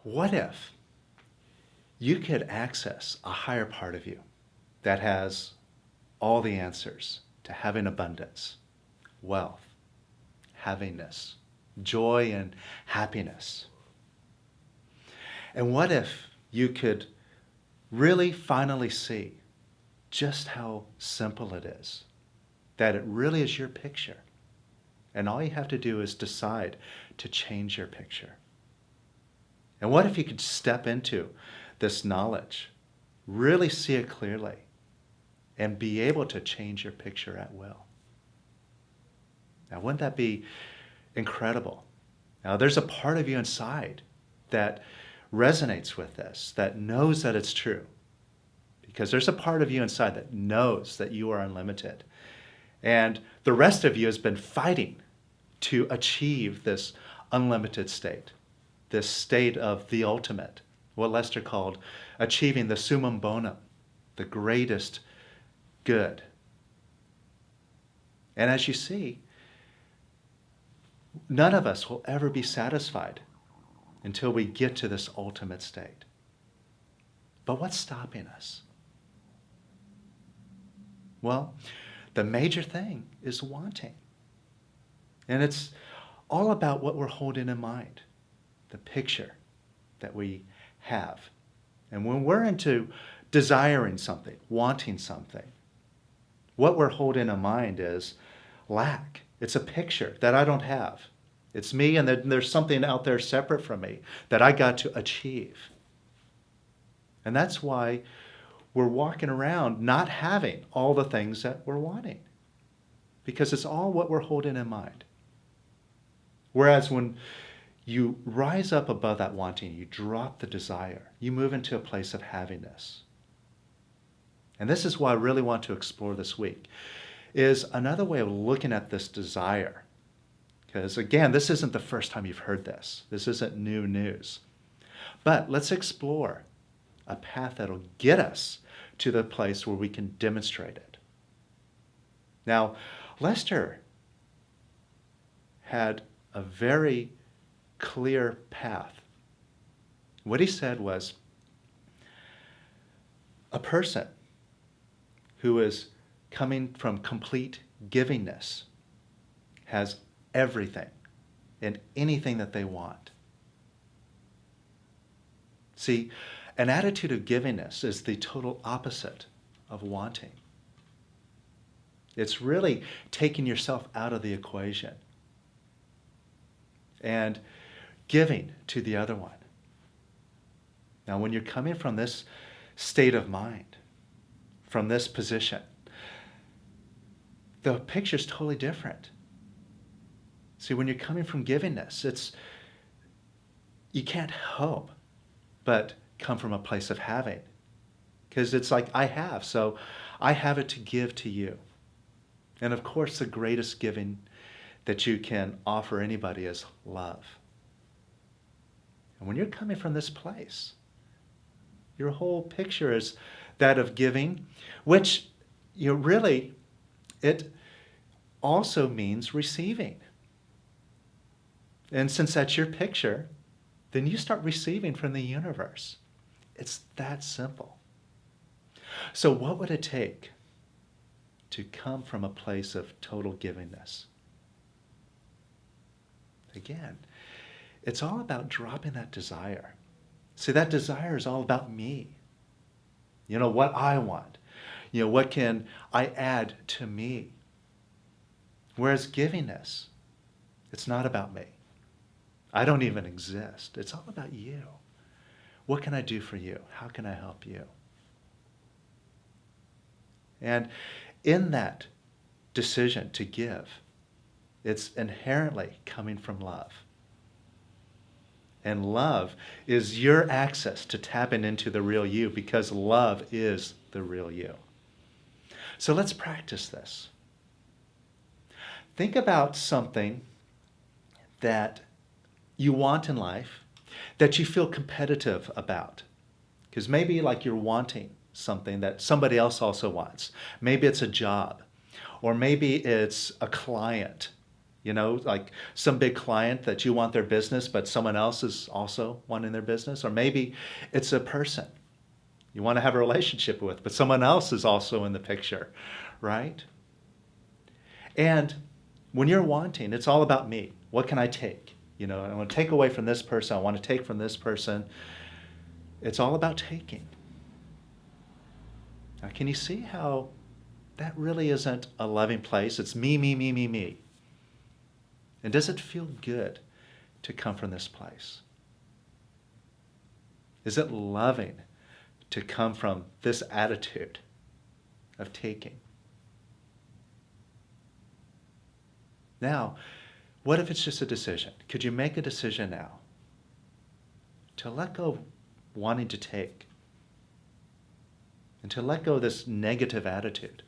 What if you could access a higher part of you that has all the answers to having abundance, wealth, happiness, joy, and happiness? And what if you could really finally see just how simple it is, that it really is your picture, and all you have to do is decide to change your picture? And what if you could step into this knowledge, really see it clearly, and be able to change your picture at will? Now, wouldn't that be incredible? Now, there's a part of you inside that resonates with this, that knows that it's true. Because there's a part of you inside that knows that you are unlimited. And the rest of you has been fighting to achieve this unlimited state, this state of the ultimate, what Lester called achieving the summum bonum, the greatest good. And as you see, none of us will ever be satisfied until we get to this ultimate state. But what's stopping us? Well, the major thing is wanting. And it's all about what we're holding in mind, the picture that we have. And when we're into desiring something, wanting something, what we're holding in mind is lack. It's a picture that I don't have. It's me, and then there's something out there separate from me that I got to achieve. And that's why we're walking around not having all the things that we're wanting, because it's all what we're holding in mind. Whereas when you rise up above that wanting, you drop the desire, you move into a place of happiness. And this is what I really want to explore this week, is another way of looking at this desire. Because again, this isn't the first time you've heard this. This isn't new news. But let's explore a path that'll get us to the place where we can demonstrate it. Now, Lester had a very clear path. What he said was, a person who is coming from complete givingness has everything and anything that they want. See, an attitude of givingness is the total opposite of wanting. It's really taking yourself out of the equation and giving to the other one. Now, when you're coming from this state of mind, from this position, the picture's totally different. See, when you're coming from givingness, you can't help but come from a place of having. Because it's like, I have, so I have it to give to you. And of course, the greatest giving that you can offer anybody is love. And when you're coming from this place, your whole picture is that of giving, which really, it also means receiving. And since that's your picture, then you start receiving from the universe. It's that simple. So what would it take to come from a place of total givingness? Again, it's all about dropping that desire. See, that desire is all about me. What I want. What can I add to me? Whereas givingness, it's not about me. I don't even exist. It's all about you. What can I do for you? How can I help you? And in that decision to give, it's inherently coming from love. And love is your access to tapping into the real you, because love is the real you. So let's practice this. Think about something that you want in life that you feel competitive about. Because maybe you're wanting something that somebody else also wants. Maybe it's a job, or maybe it's a client, Like some big client that you want their business, but someone else is also wanting their business. Or maybe it's a person you want to have a relationship with, but someone else is also in the picture, right? And when you're wanting, it's all about me. What can I take? I want to take away from this person. I want to take from this person. It's all about taking. Now, can you see how that really isn't a loving place? It's me, me, me, me, me. And does it feel good to come from this place? Is it loving to come from this attitude of taking? Now, what if it's just a decision? Could you make a decision now to let go of wanting to take and to let go of this negative attitude?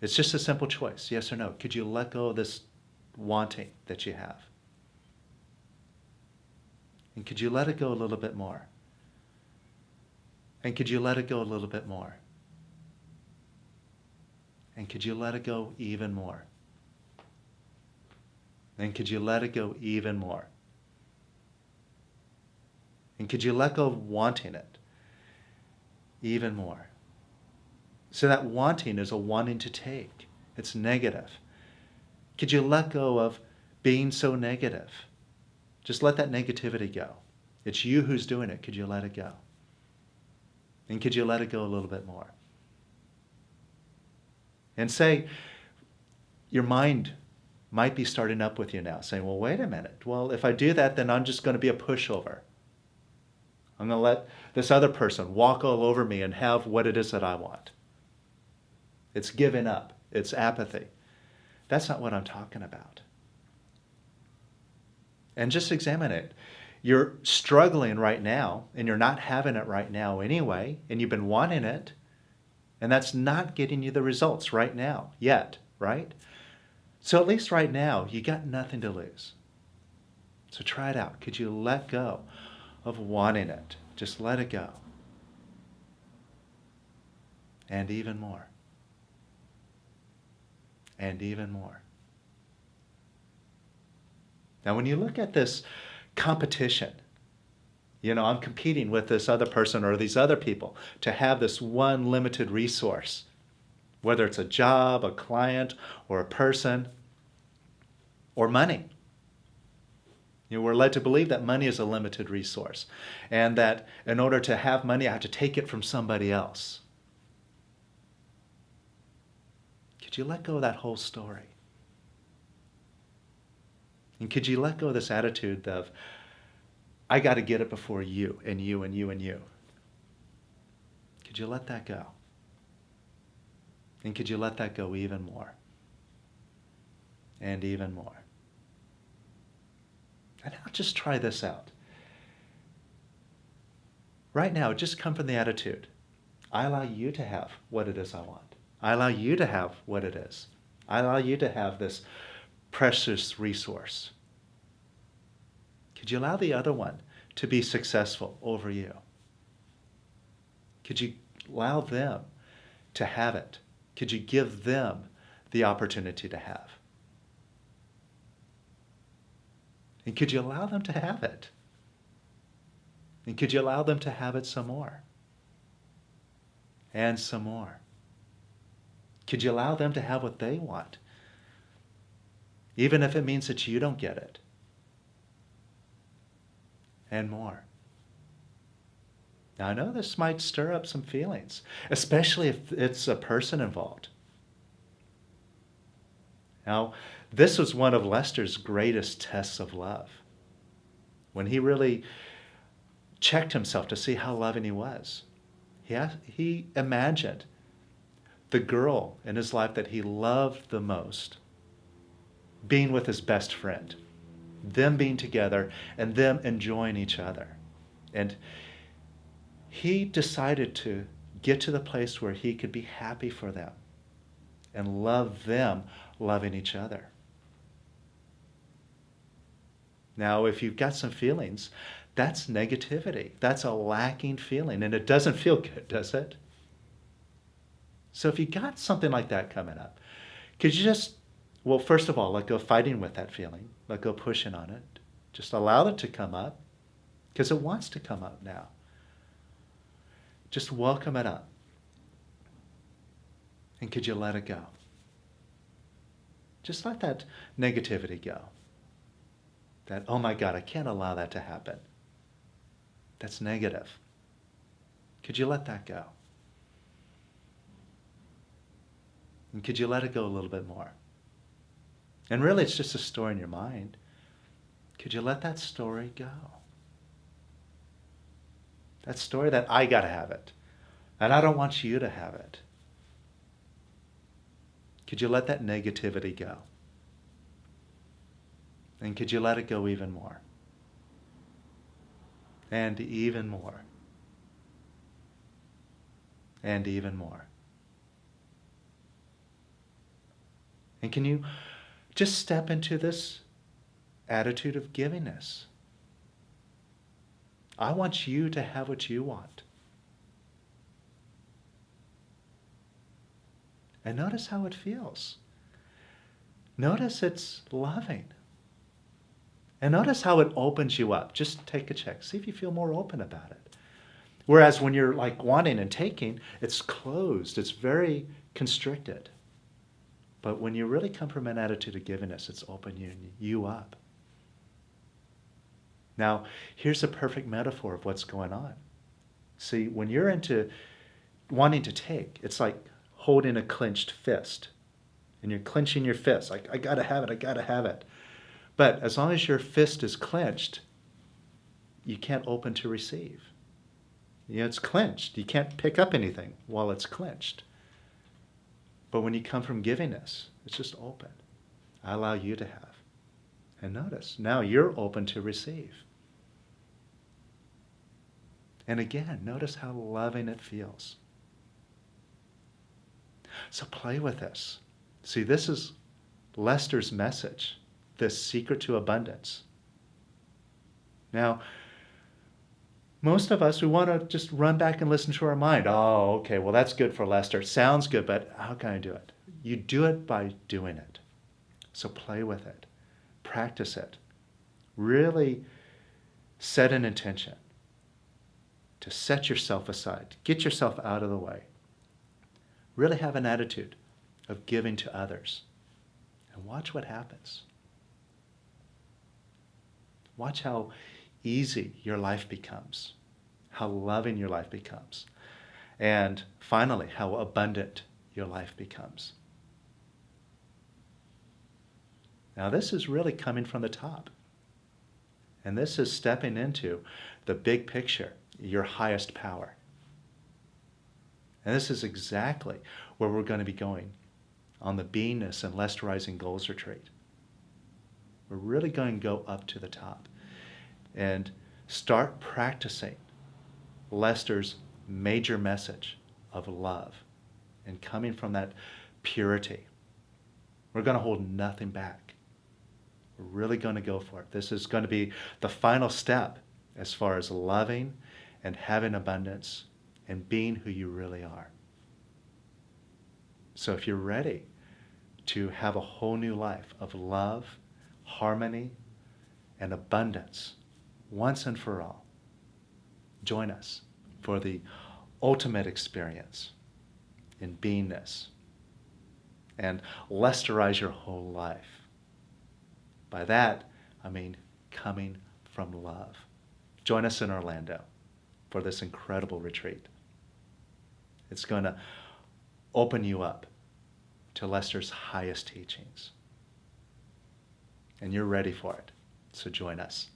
It's just a simple choice, yes or no. Could you let go of this wanting that you have? And could you let it go a little bit more? And could you let it go a little bit more? And could you let it go even more? And could you let it go even more? And could you let go of wanting it even more? So that wanting is a wanting to take. It's negative. Could you let go of being so negative? Just let that negativity go. It's you who's doing it. Could you let it go? And could you let it go a little bit more? And say, your mind might be starting up with you now, saying, well, wait a minute. Well, if I do that, then I'm just going to be a pushover. I'm going to let this other person walk all over me and have what it is that I want. It's giving up. It's apathy. That's not what I'm talking about. And just examine it. You're struggling right now, and you're not having it right now anyway, and you've been wanting it, and that's not getting you the results right now, yet, right? So at least right now, you got nothing to lose. So try it out. Could you let go of wanting it? Just let it go. And even more. And even more. Now, when you look at this competition, I'm competing with this other person or these other people to have this one limited resource, whether it's a job, a client, or a person, or money. We're led to believe that money is a limited resource, and that in order to have money, I have to take it from somebody else. Could you let go of that whole story? And could you let go of this attitude of, I got to get it before you, and you, and you, and you? Could you let that go? And could you let that go even more? And even more? And now just try this out. Right now, just come from the attitude, I allow you to have what it is I want. I allow you to have what it is. I allow you to have this precious resource. Could you allow the other one to be successful over you? Could you allow them to have it? Could you give them the opportunity to have? And could you allow them to have it? And could you allow them to have it some more? And some more? Could you allow them to have what they want? Even if it means that you don't get it. And more. Now, I know this might stir up some feelings, especially if it's a person involved. Now, this was one of Lester's greatest tests of love. When he really checked himself to see how loving he was. He imagined the girl in his life that he loved the most being with his best friend, them being together and them enjoying each other. And he decided to get to the place where he could be happy for them and love them loving each other. Now, if you've got some feelings, that's negativity. That's a lacking feeling, and it doesn't feel good, does it? So if you got something like that coming up, could you just Well, first of all, let go fighting with that feeling. Let go pushing on it. Just allow it to come up because it wants to come up now. Just welcome it up. And could you let it go? Just let that negativity go. That, oh my God, I can't allow that to happen. That's negative. Could you let that go? And could you let it go a little bit more? And really, it's just a story in your mind. Could you let that story go? That story that I got to have it. And I don't want you to have it. Could you let that negativity go? And could you let it go even more? And even more. And even more. And can you just step into this attitude of givingness? I want you to have what you want. And notice how it feels. Notice it's loving. And notice how it opens you up. Just take a check. See if you feel more open about it. Whereas when you're like wanting and taking, it's closed. It's very constricted. But when you really come from an attitude of givingness, it's opening you up. Now, here's a perfect metaphor of what's going on. See, when you're into wanting to take, it's like holding a clenched fist. And you're clenching your fist, like, I gotta have it, I gotta have it. But as long as your fist is clenched, you can't open to receive. You know, it's clenched. You can't pick up anything while it's clenched. But when you come from givingness, it's just open. I allow you to have. And notice, now you're open to receive. And again, notice how loving it feels. So play with this. See, this is Lester's message, this secret to abundance. Now, most of us, we want to just run back and listen to our mind. Oh, okay, well, that's good for Lester. Sounds good, but how can I do it? You do it by doing it. So play with it. Practice it. Really set an intention to set yourself aside. Get yourself out of the way. Really have an attitude of giving to others. And watch what happens. Watch how easy your life becomes, how loving your life becomes, and finally, how abundant your life becomes. Now, this is really coming from the top. And this is stepping into the big picture, your highest power. And this is exactly where we're going to be going on the Beingness and Lesterizing Goals Retreat. We're really going to go up to the top and start practicing Lester's major message of love and coming from that purity. We're going to hold nothing back. We're really going to go for it. This is going to be the final step as far as loving and having abundance and being who you really are. So if you're ready to have a whole new life of love, harmony, and abundance once and for all, join us for the ultimate experience in beingness and Lesterize your whole life. By that, I mean coming from love. Join us in Orlando for this incredible retreat. It's going to open you up to Lester's highest teachings. And you're ready for it, so join us.